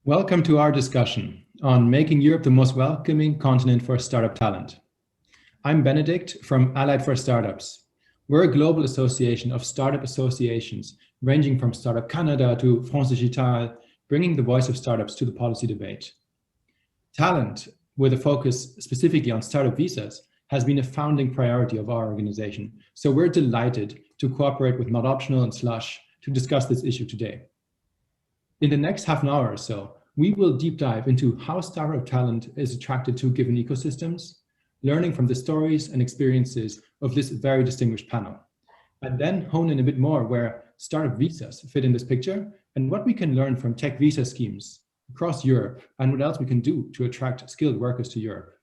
Welcome to our discussion on making Europe the most welcoming continent for startup talent. I'm Benedikt from Allied for Startups. We're a global association of startup associations ranging from Startup Canada to France Digital, bringing the voice of startups to the policy debate. Talent, with a focus specifically on startup visas, has been a founding priority of our organization. So we're delighted to cooperate with Not Optional and Slush to discuss this issue today. In the next half an hour or so, we will deep dive into how startup talent is attracted to given ecosystems, learning from the stories and experiences of this very distinguished panel, and then hone in a bit more where startup visas fit in this picture and what we can learn from tech visa schemes across Europe and what else we can do to attract skilled workers to Europe.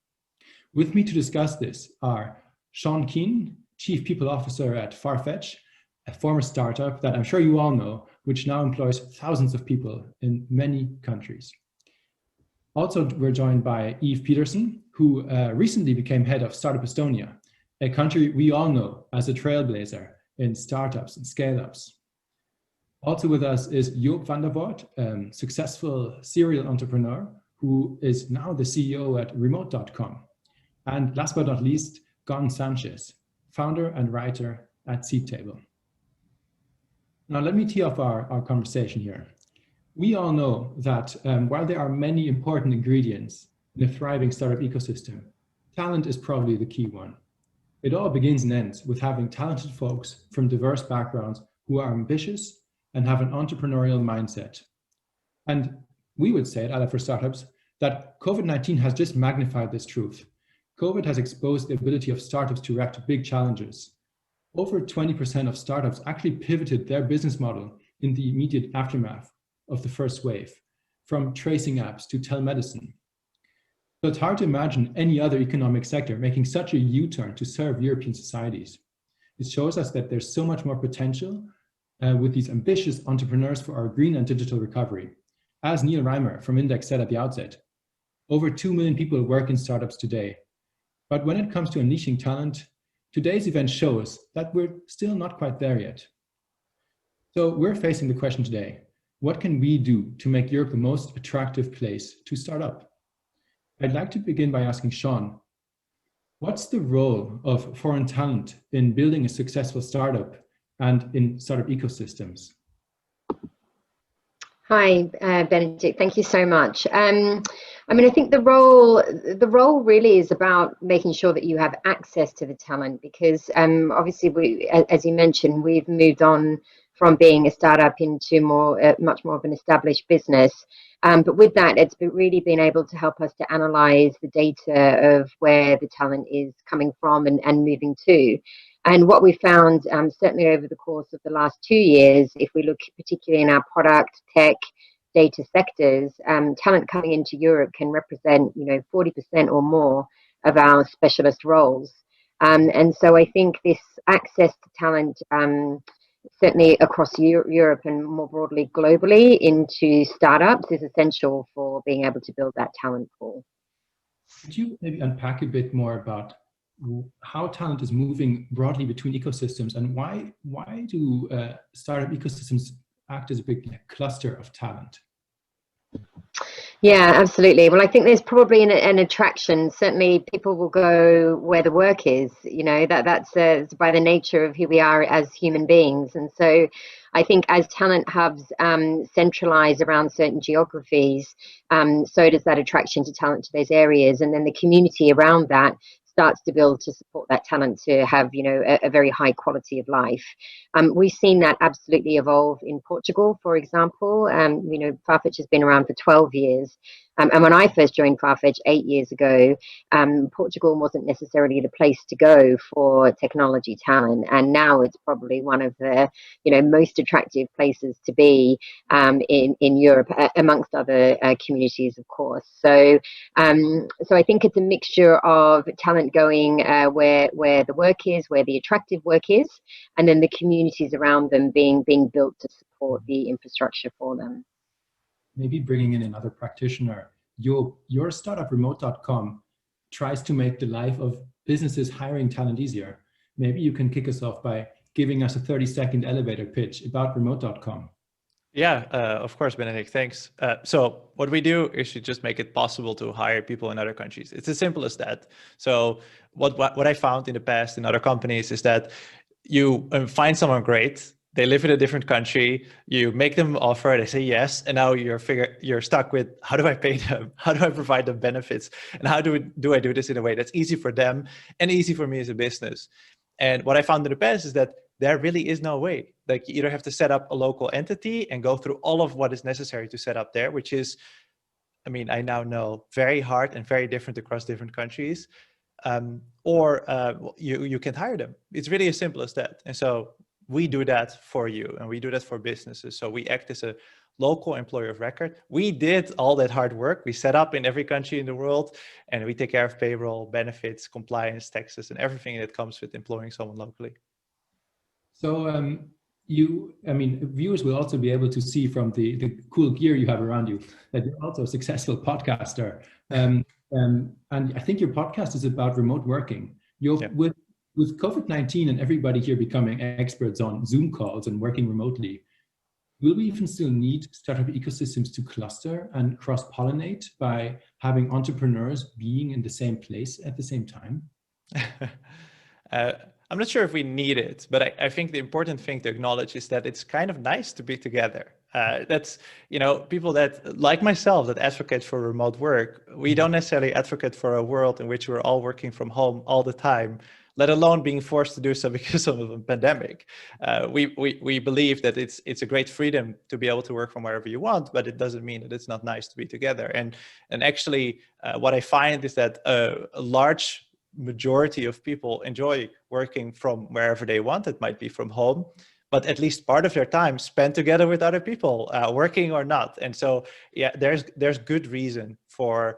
With me to discuss this are Keane, Chief People Officer at Farfetch, a former startup that I'm sure you all know, which now employs thousands of people in many countries. Also, we're joined by Peeterson, who recently became head of Startup Estonia, a country we all know as a trailblazer in startups and scale-ups. Also with us is Joop van der Voort, successful serial entrepreneur who is now the CEO at remote.com. And last but not least, Gonz Sanchez, founder and writer at Seedtable. Now, let me tee off our conversation here. We all know that while there are many important ingredients in a thriving startup ecosystem, talent is probably the key one. It all begins and ends with having talented folks from diverse backgrounds who are ambitious and have an entrepreneurial mindset. And we would say at Allied for Startups that COVID-19 has just magnified this truth. COVID has exposed the ability of startups to react to big challenges. Over 20% of startups actually pivoted their business model in the immediate aftermath of the first wave, from tracing apps to telemedicine. So it's hard to imagine any other economic sector making such a U-turn to serve European societies. It shows us that there's so much more potential with these ambitious entrepreneurs for our green and digital recovery. As Neil Reimer from Index said at the outset, over 2 million people work in startups today. But when it comes to unleashing talent, today's event shows that we're still not quite there yet. So we're facing the question today, what can we do to make Europe the most attractive place to start up? I'd like to begin by asking Sean, what's the role of foreign talent in building a successful startup and in startup ecosystems? Hi, Benedikt, thank you so much. I think the role really is about making sure that you have access to the talent because obviously, as you mentioned, we've moved on from being a startup into much more of an established business. But with that, it's really been able to help us to analyze the data of where the talent is coming from and moving to. And what we found, certainly over the course of the last 2 years, if we look particularly in our product, tech, data sectors, talent coming into Europe can represent, 40% or more of our specialist roles. And so I think this access to talent, certainly across Europe and more broadly globally into startups is essential for being able to build that talent pool. Could you maybe unpack a bit more about how talent is moving broadly between ecosystems and why do startup ecosystems act as a big cluster of talent? Yeah, absolutely. Well, I think there's probably an attraction. Certainly people will go where the work is, that's by the nature of who we are as human beings. And so I think as talent hubs centralize around certain geographies, so does that attraction to talent to those areas. And then the community around that starts to build to support that talent to have, a very high quality of life. We've seen that absolutely evolve in Portugal, for example. Farfetch has been around for 12 years. And when I first joined Farfetch 8 years ago, Portugal wasn't necessarily the place to go for technology talent. And now it's probably one of the, most attractive places to be in Europe, amongst other communities, of course. So I think it's a mixture of talent going where the work is, where the attractive work is, and then the communities around them being built to support the infrastructure for them. Maybe bringing in another practitioner, your startup remote.com tries to make the life of businesses hiring talent easier. Maybe you can kick us off by giving us a 30-second elevator pitch about remote.com. Yeah, of course, Benedikt, thanks. So what we do is we just make it possible to hire people in other countries. It's as simple as that. So what I found in the past in other companies is that you find someone great, they live in a different country, you make them an offer, they say yes, and now you're stuck with, how do I pay them? How do I provide them benefits? And how do I do this in a way that's easy for them and easy for me as a business? And what I found in the past is that there really is no way. Like, you either have to set up a local entity and go through all of what is necessary to set up there, which is, I mean, I now know, very hard and very different across different countries. Or you can hire them. It's really as simple as that. And so we do that for you, and we do that for businesses. So we act as a local employer of record. We did all that hard work. We set up in every country in the world, and we take care of payroll, benefits, compliance, taxes, and everything that comes with employing someone locally. So viewers will also be able to see from the cool gear you have around you that you're also a successful podcaster. And I think your podcast is about remote working. With COVID-19 and everybody here becoming experts on Zoom calls and working remotely, will we even still need startup ecosystems to cluster and cross-pollinate by having entrepreneurs being in the same place at the same time? I'm not sure if we need it, but I think the important thing to acknowledge is that it's kind of nice to be together. That's, people that, like myself, that advocate for remote work, we don't necessarily advocate for a world in which we're all working from home all the time, let alone being forced to do so because of a pandemic. We believe that it's a great freedom to be able to work from wherever you want, but it doesn't mean that it's not nice to be together. And actually, what I find is that a large majority of people enjoy working from wherever they want. It might be from home, but at least part of their time spent together with other people, working or not. And so, yeah, there's good reason for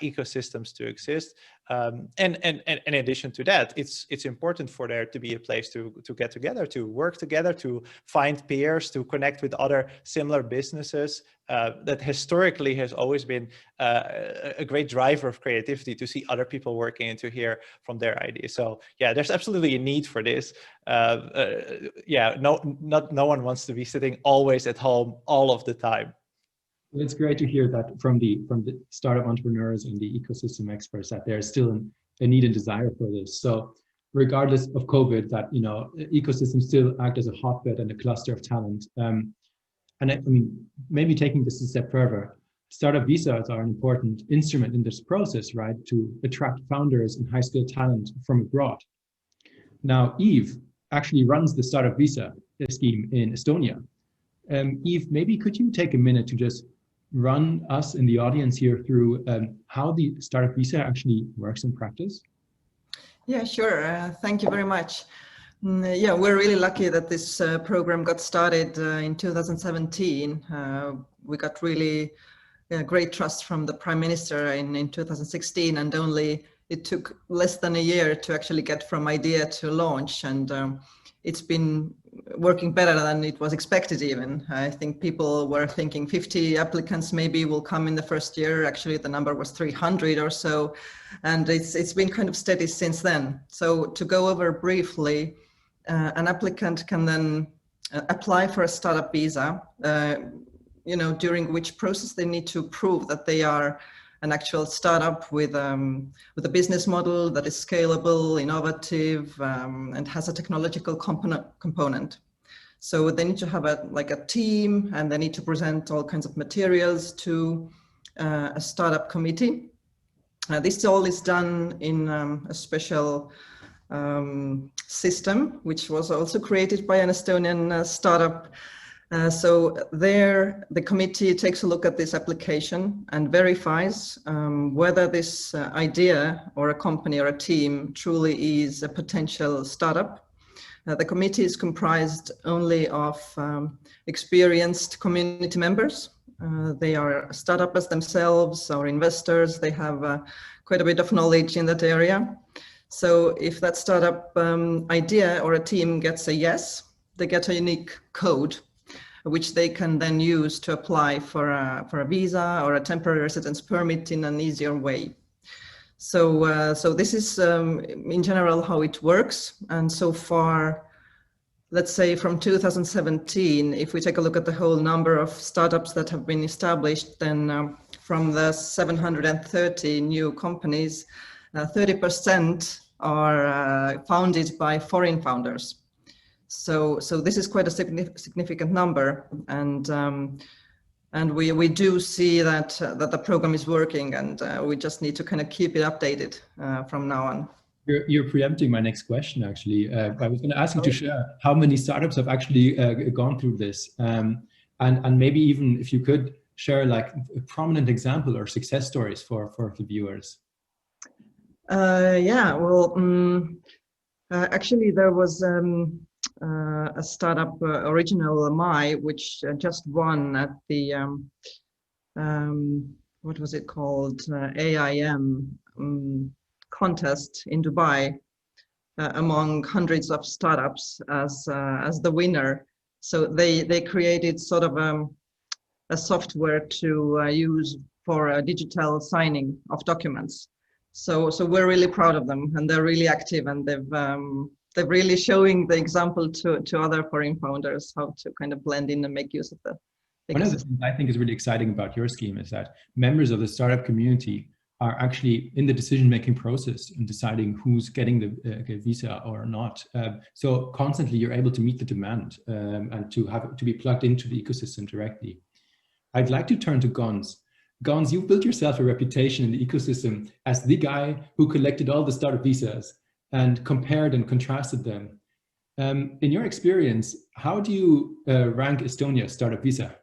ecosystems to exist. And in addition to that, it's important for there to be a place to get together, to work together, to find peers, to connect with other similar businesses. That historically has always been a great driver of creativity, to see other people working and to hear from their ideas. So yeah, there's absolutely a need for this. No one wants to be sitting always at home all of the time. It's great to hear that from the startup entrepreneurs and the ecosystem experts, that there's still a need and desire for this. So regardless of COVID, that ecosystems still act as a hotbed and a cluster of talent. And I mean, maybe taking this a step further, startup visas are an important instrument in this process, right? To attract founders and high-skilled talent from abroad. Now, Eve actually runs the startup visa scheme in Estonia. Eve, maybe could you take a minute to just run us in the audience here through how the startup visa actually works in practice? Yeah, sure. Thank you very much. Yeah, we're really lucky that this program got started in 2017. We got really great trust from the Prime Minister in 2016, and it took less than a year to actually get from idea to launch. And it's been working better than it was expected even. I think people were thinking 50 applicants maybe will come in the first year. Actually, the number was 300 or so. And it's been kind of steady since then. So to go over briefly, an applicant can then apply for a startup visa, during which process they need to prove that they are an actual startup with a business model that is scalable, innovative, and has a technological component. So they need to have a team, and they need to present all kinds of materials to a startup committee. This all is done in a special system, which was also created by an Estonian startup. So there, the committee takes a look at this application and verifies whether this idea or a company or a team truly is a potential startup. The committee is comprised only of experienced community members. They are startups themselves or investors. They have quite a bit of knowledge in that area. So if that startup idea or a team gets a yes, they get a unique code which they can then use to apply for a visa or a temporary residence permit in an easier way. So this is in general how it works. And so far, let's say from 2017, if we take a look at the whole number of startups that have been established, then from the 730 new companies, 30% are founded by foreign founders. So this is quite a significant number, and we do see that the program is working, and we just need to kind of keep it updated from now on. You're preempting my next question, actually. I was going to ask you to share how many startups have actually gone through this, and maybe even if you could share like a prominent example or success stories for the viewers. Yeah, well, actually there was a startup, Original My, which just won at the what was it called, AIM contest in Dubai, among hundreds of startups as the winner. So they created sort of a software to use for digital signing of documents. So we're really proud of them, and they're really active, and they're really showing the example to other foreign founders how to kind of blend in and make use of the. One of the things I think is really exciting about your scheme is that members of the startup community are actually in the decision-making process in deciding who's getting the visa or not. So constantly you're able to meet the demand and to be plugged into the ecosystem directly. I'd like to turn to Gonz. Gonz, you've built yourself a reputation in the ecosystem as the guy who collected all the startup visas and compared and contrasted them. In your experience, how do you rank Estonia's startup visa?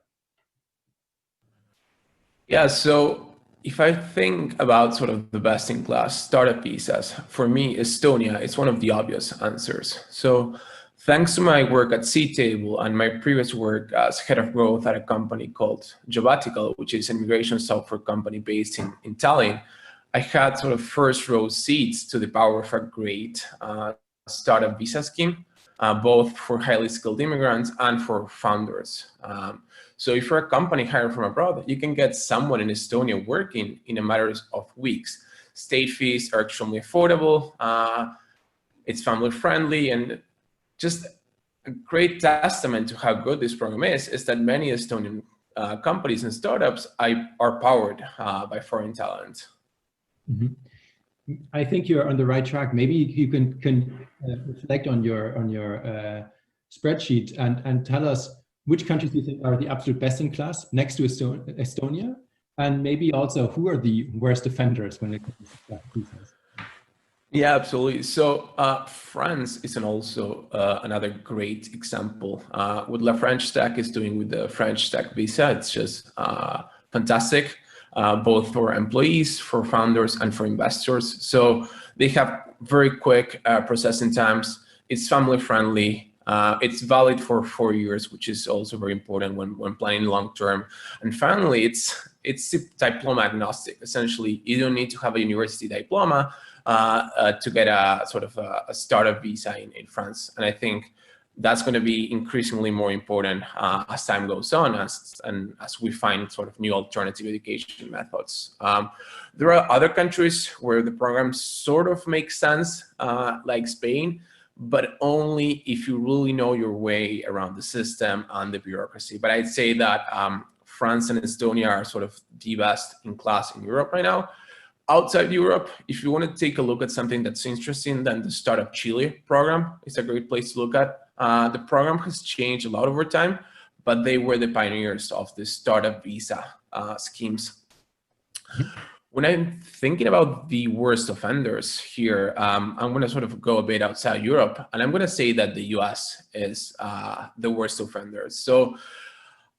Yeah, so if I think about sort of the best in class startup visas, for me, Estonia is one of the obvious answers. So thanks to my work at Seedtable and my previous work as head of growth at a company called Jobatical, which is an immigration software company based in Tallinn, I had sort of first row seats to the power of a great startup visa scheme, both for highly skilled immigrants and for founders. So if you're a company hiring from abroad, you can get someone in Estonia working in a matter of weeks. State fees are extremely affordable, it's family friendly, and just a great testament to how good this program is that many Estonian companies and startups are powered by foreign talent. Mm-hmm. I think you're on the right track. Maybe you can reflect on your spreadsheet and tell us which countries you think are the absolute best in class next to Estonia, and maybe also who are the worst offenders when it comes to visas. Yeah, absolutely. So France is also another great example. What La French Tech is doing with the French Tech visa, it's just fantastic, both for employees, for founders, and for investors. So they have very quick processing times. It's family friendly. It's valid for 4 years, which is also very important when planning long term. And finally, it's diploma agnostic. Essentially, you don't need to have a university diploma to get a sort of a startup visa in France. And I think that's going to be increasingly more important as time goes on, as we find sort of new alternative education methods. There are other countries where the program sort of makes sense, like Spain, but only if you really know your way around the system and the bureaucracy. But I'd say that France and Estonia are sort of the best in class in Europe right now. Outside Europe, if you want to take a look at something that's interesting, then the Startup Chile program is a great place to look at. The program has changed a lot over time, but they were the pioneers of the startup visa schemes. When I'm thinking about the worst offenders here, I'm going to sort of go a bit outside Europe, and I'm going to say that the US is the worst offender. So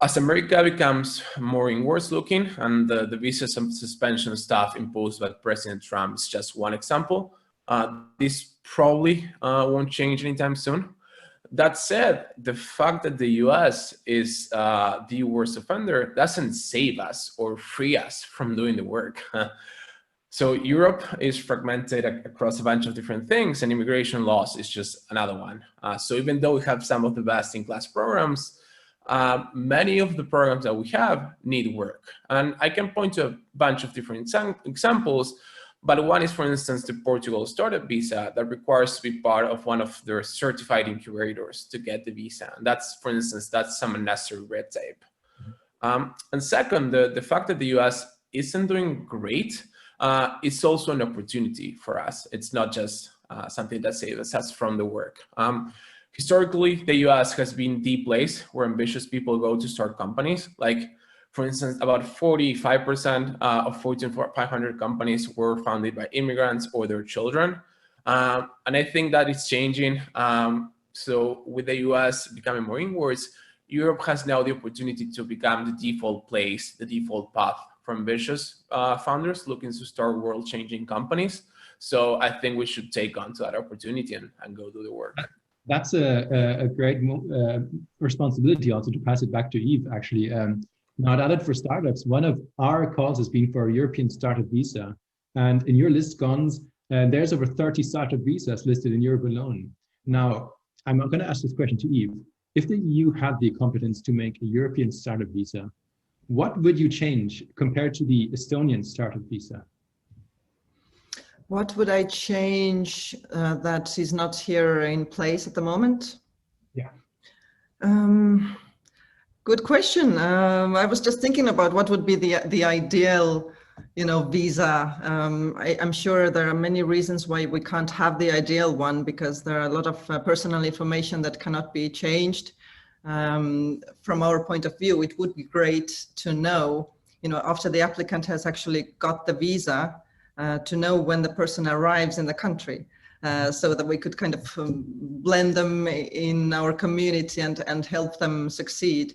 as America becomes more inwards looking, and the visa suspension stuff imposed by President Trump is just one example, this probably won't change anytime soon. That said, the fact that the US is the worst offender doesn't save us or free us from doing the work. So Europe is fragmented across a bunch of different things, and immigration laws is just another one. So even though we have some of the best in class programs, many of the programs that we have need work. And I can point to a bunch of different examples, But one is, for instance, the Portugal startup visa that requires to be part of one of their certified incubators to get the visa. And that's, for instance, that's some unnecessary red tape. And second, the fact that the US isn't doing great, it's also an opportunity for us. It's not just something that saves us from the work. Historically, the US has been the place where ambitious people go to start companies. Like, for instance, about 45% of Fortune 500 companies were founded by immigrants or their children. And I think that is changing. So with the US becoming more inwards, Europe has now the opportunity to become the default place, the default path for ambitious founders looking to start world-changing companies. So I think we should take on to that opportunity and go do the work. That's a great responsibility also to pass it back to Eve, actually. Now, at Allied for Startups, one of our calls has been for a European startup visa. And in your list, Gonz, there's over 30 startup visas listed in Europe alone. Now, I'm going to ask this question to Eve. If the EU had the competence to make a European startup visa, what would you change compared to the Estonian startup visa? What would I change that is not here in place at the moment? Yeah. Good question. I was just thinking about what would be the ideal, visa. I'm sure there are many reasons why we can't have the ideal one, because there are a lot of personal information that cannot be changed. From our point of view, it would be great to know, after the applicant has actually got the visa, to know when the person arrives in the country, so that we could kind of blend them in our community and help them succeed.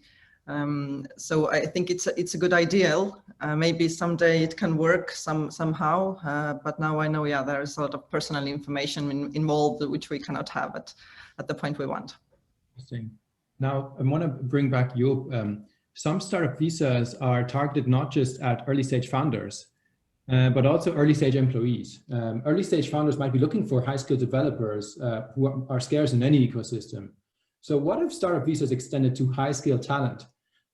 So I think it's a good ideal. Maybe someday it can work somehow, but now I know, there is a lot of personal information involved which we cannot have at the point we want. Interesting. Now I want to bring back Joop. Some startup visas are targeted not just at early stage founders, but also early stage employees. Early stage founders might be looking for high skilled developers who are scarce in any ecosystem. So what if startup visas extended to high skilled talent?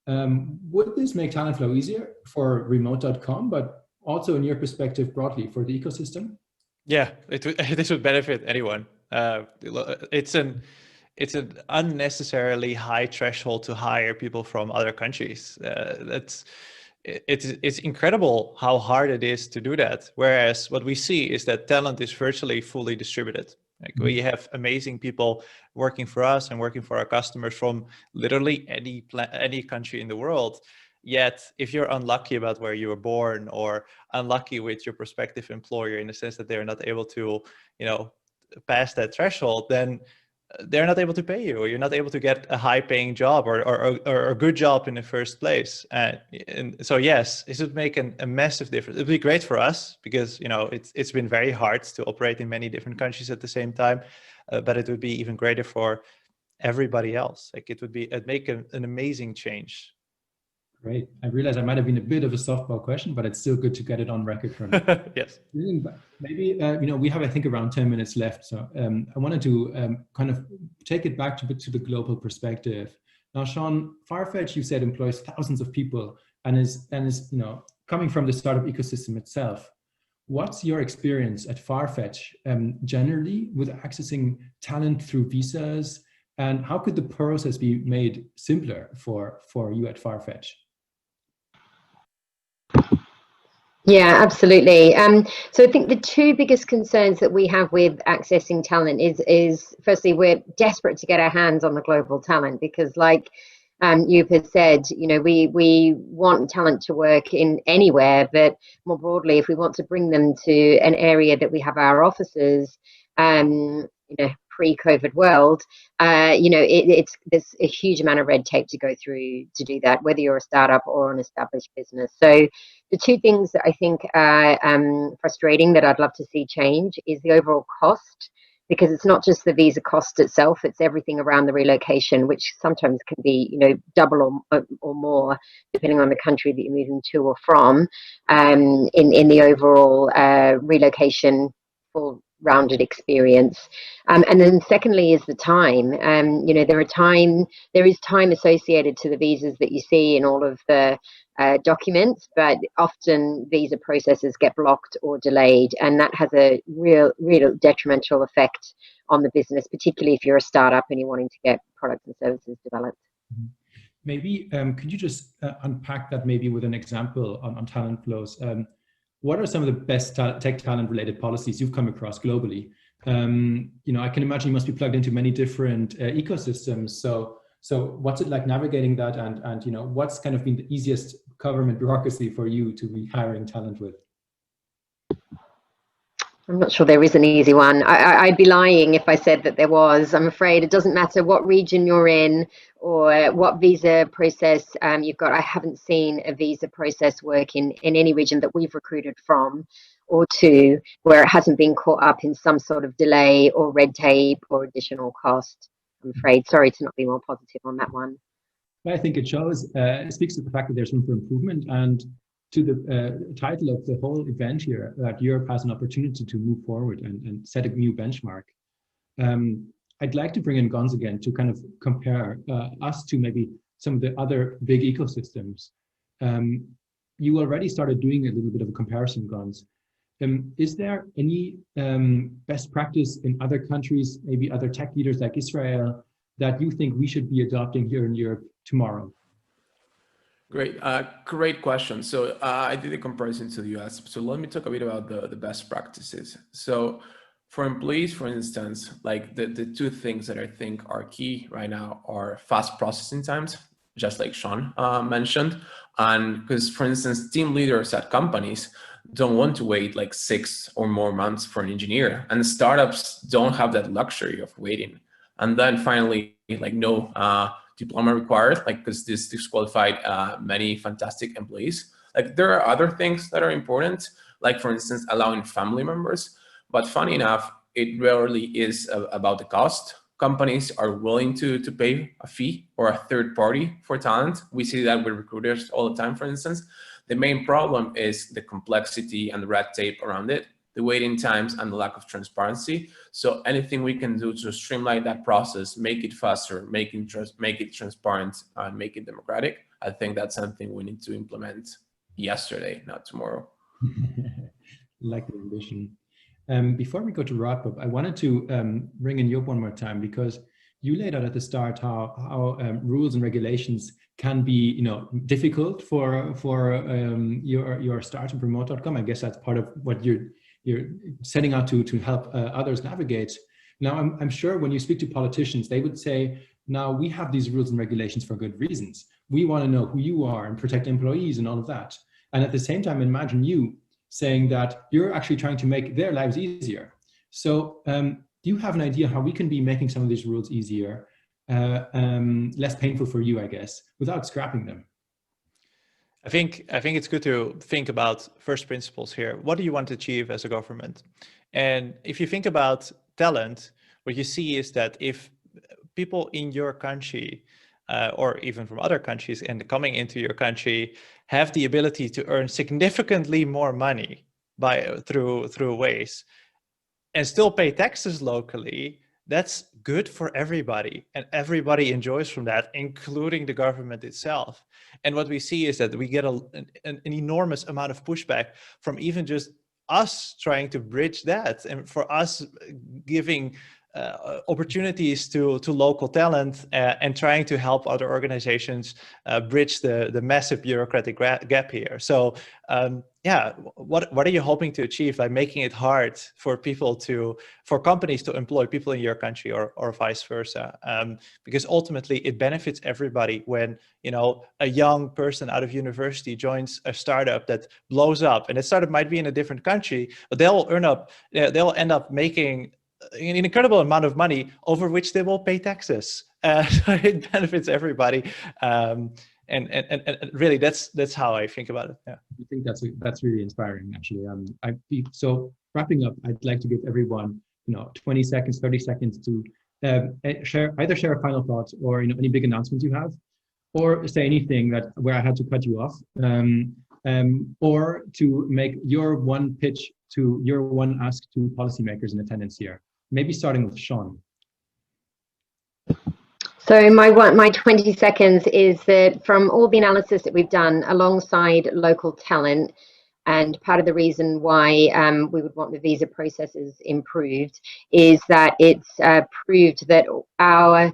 Would this make talent flow easier for remote.com, but also in your perspective broadly for the ecosystem? Yeah, this would benefit anyone. It's an unnecessarily high threshold to hire people from other countries. It's incredible how hard it is to do that. Whereas what we see is that talent is virtually fully distributed. Like we have amazing people working for us and working for our customers from literally any country in the world. Yet, if you're unlucky about where you were born or unlucky with your prospective employer in the sense that they're not able to, pass that threshold, then they're not able to pay you, or you're not able to get a high-paying job or a good job in the first place. And so, yes, this would make a massive difference. It'd be great for us because it's been very hard to operate in many different countries at the same time. But it would be even greater for everybody else. Like it'd make an amazing change. Great. I realize I might have been a bit of a softball question, but it's still good to get it on record from you. Yes. Maybe, we have, I think, around 10 minutes left. So I wanted to kind of take it back to the global perspective. Now, Sean, Farfetch, you said, employs thousands of people and is coming from the startup ecosystem itself. What's your experience at Farfetch generally with accessing talent through visas? And how could the process be made simpler for you at Farfetch? Yeah, absolutely. So I think the two biggest concerns that we have with accessing talent is firstly, we're desperate to get our hands on the global talent because, like Joop has said, we want talent to work in anywhere, but more broadly, if we want to bring them to an area that we have our offices, pre-COVID world, there's a huge amount of red tape to go through to do that, whether you're a startup or an established business. So the two things that I think are frustrating that I'd love to see change is the overall cost, because it's not just the visa cost itself, it's everything around the relocation, which sometimes can be, double or more, depending on the country that you're moving to or from, in the overall relocation for rounded experience. And then secondly is the time. You know, there is time associated to the visas that you see in all of the documents, but often visa processes get blocked or delayed, and that has a real detrimental effect on the business, particularly if you're a startup and you're wanting to get products and services developed. Maybe could you just unpack that maybe with an example on talent flows? What are some of the best tech talent related policies you've come across globally? You know, I can imagine you must be plugged into many different ecosystems. So what's it like navigating that, and you know, what's kind of been the easiest government bureaucracy for you to be hiring talent with? I'm not sure there is an easy one. I'd be lying if I said that there was. I'm afraid it doesn't matter what region you're in or what visa process you've got. I haven't seen a visa process work in any region that we've recruited from or to where it hasn't been caught up in some sort of delay or red tape or additional cost. I'm afraid. Sorry to not be more positive on that one. I think it shows, it speaks to the fact that there's room for improvement, and to the title of the whole event here, that Europe has an opportunity to move forward and set a new benchmark. I'd like to bring in Gonz again to kind of compare us to maybe some of the other big ecosystems. You already started doing a little bit of a comparison, Gonz. Is there any best practice in other countries, maybe other tech leaders like Israel, that you think we should be adopting here in Europe tomorrow? Great, great question. So I did a comparison to the US. So let me talk a bit about the best practices. So for employees, for instance, like the two things that I think are key right now are fast processing times, just like Sean mentioned. And because, for instance, team leaders at companies don't want to wait like 6 or more months for an engineer, and startups don't have that luxury of waiting. And then finally, like no diploma required, like because this disqualified many fantastic employees. Like there are other things that are important, like for instance, allowing family members. But funny enough, it rarely is about the cost. Companies are willing to pay a fee or a third party for talent. We see that with recruiters all the time, for instance. The main problem is the complexity and the red tape around it, the waiting times and the lack of transparency. So anything we can do to streamline that process, make it faster, make it transparent, and make it democratic, I think that's something we need to implement yesterday, not tomorrow. Like the ambition. Before we go to wrap up, I wanted to bring in Job one more time, because you laid out at the start how rules and regulations can be, you know, difficult for your startup remote.com. I guess that's part of what you're setting out to help others navigate. Now, I'm sure when you speak to politicians, they would say, now we have these rules and regulations for good reasons. We want to know who you are and protect employees and all of that. And at the same time, imagine you saying that you're actually trying to make their lives easier. So do you have an idea how we can be making some of these rules easier, less painful for you, I guess, without scrapping them? I think it's good to think about first principles here. What do you want to achieve as a government? And if you think about talent, what you see is that if people in your country or even from other countries and coming into your country have the ability to earn significantly more money through ways and still pay taxes locally, that's good for everybody, and everybody enjoys from that, including the government itself. And what we see is that we get an enormous amount of pushback from even just us trying to bridge that, and for us giving opportunities to local talent and trying to help other organizations bridge the massive bureaucratic gap here. So yeah, what are you hoping to achieve by making it hard for companies to employ people in your country or vice versa? Because ultimately it benefits everybody when, you know, a young person out of university joins a startup that blows up, and the startup might be in a different country, but they'll end up making an incredible amount of money over which they will pay taxes. So it benefits everybody. And really, that's how I think about it. Yeah, I think that's really inspiring, actually. So wrapping up, I'd like to give everyone, 20 seconds, 30 seconds to share a final thought, or any big announcements you have, or say anything where I had to cut you off, or to make your one pitch to your one ask to policymakers in attendance here. Maybe starting with Sean. So my 20 seconds is that from all the analysis that we've done alongside local talent, and part of the reason why we would want the visa processes improved is that it's proved that our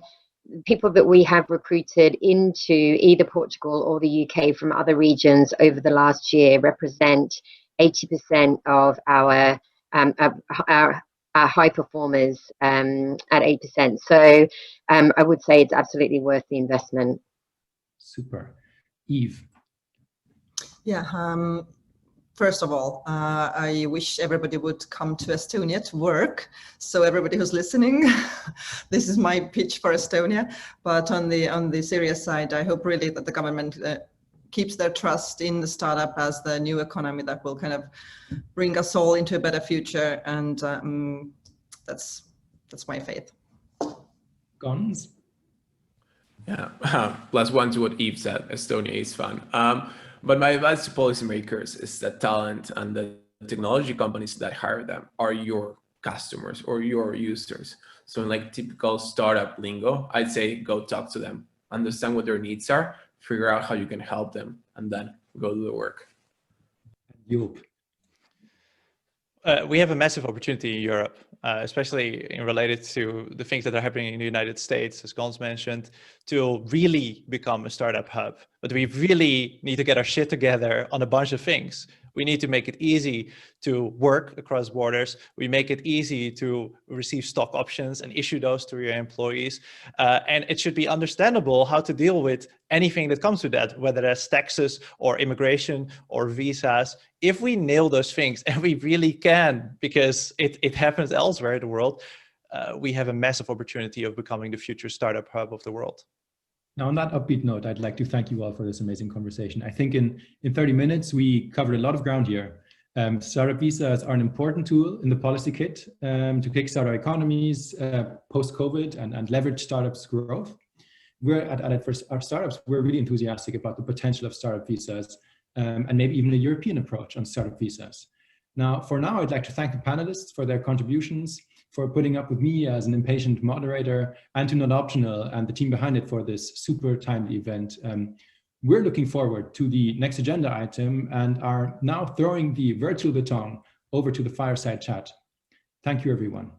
people that we have recruited into either Portugal or the UK from other regions over the last year represent 80% of our high performers at 8%. So I would say it's absolutely worth the investment. Super. Eve. Yeah. First of all, I wish everybody would come to Estonia to work. So everybody who's listening, this is my pitch for Estonia. But on the serious side, I hope really that the government keeps their trust in the startup as the new economy that will kind of bring us all into a better future. And that's my faith. Gonz. Yeah, +1 to what Eve said. Estonia is fun. But my advice to policymakers is that talent and the technology companies that hire them are your customers or your users. So in like typical startup lingo, I'd say go talk to them, understand what their needs are, figure out how you can help them, and then go do the work. Joop. We have a massive opportunity in Europe, especially related to the things that are happening in the United States, as Gonz mentioned, to really become a startup hub. But we really need to get our shit together on a bunch of things. We need to make it easy to work across borders. We make it easy to receive stock options and issue those to your employees. And it should be understandable how to deal with anything that comes with that, whether that's taxes or immigration or visas. If we nail those things, and we really can, because it happens elsewhere in the world, we have a massive opportunity of becoming the future startup hub of the world. Now, on that upbeat note, I'd like to thank you all for this amazing conversation. I think in 30 minutes, we covered a lot of ground here. Startup visas are an important tool in the policy kit to kickstart our economies post-COVID and leverage startups' growth. We're at Allied for our startups, we're really enthusiastic about the potential of startup visas and maybe even a European approach on startup visas. Now, for now, I'd like to thank the panelists for their contributions, for putting up with me as an impatient moderator, and to Not Optional and the team behind it for this super timely event. We're looking forward to the next agenda item and are now throwing the virtual baton over to the fireside chat. Thank you, everyone.